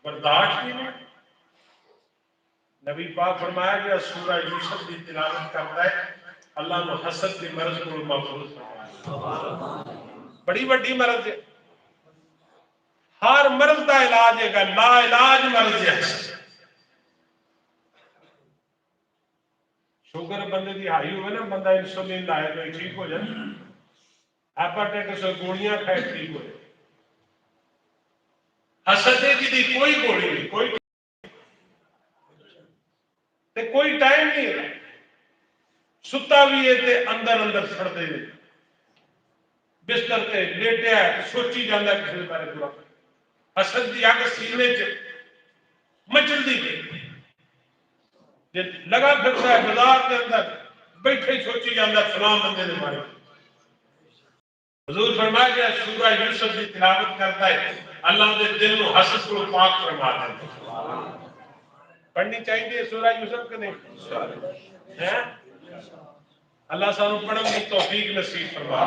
برداشت ہی نہیں. نبی پاک فرمایا کہ سورہ یوسف کی تلاوت کرتا ہے اللہ نے حسد کے مرض کو محفوظ فرمایا. بڑی بڑی مرض ہے. ہر مرض کا علاج ہے گا، لا علاج مرض ہے. شوگر بندے کی ہائی ہوئے نا، بندہ انسولین لائے تو ٹھیک ہو جائے. ہیپاٹائٹس گولیاں کھائے ٹھیک ہو جائے. حسد کی کوئی گولی نہیں، کوئی ٹائم نہیں ہے. ستا بھی ہے تے اندر اندر سڑتے ہیں، بستر تے لیٹیا ہے سوچی جانا کسی بارے برا. حسد کی اگ سینے چ مچلتی گئی، لگا پھرتا ہے بازار کے اندر بیٹھے سوچی جانا فلاں بندے نے مارے. حضور فرمایا کہ سورہ یوسف کی تلاوت کرتا ہے اللہ دے دل کو حسد کو پاک فرما دیتا. پڑھنی چاہیے سورہ یوسف کے نہیں؟ اللہ سانو پڑھن کی توفیق نصیب فرما.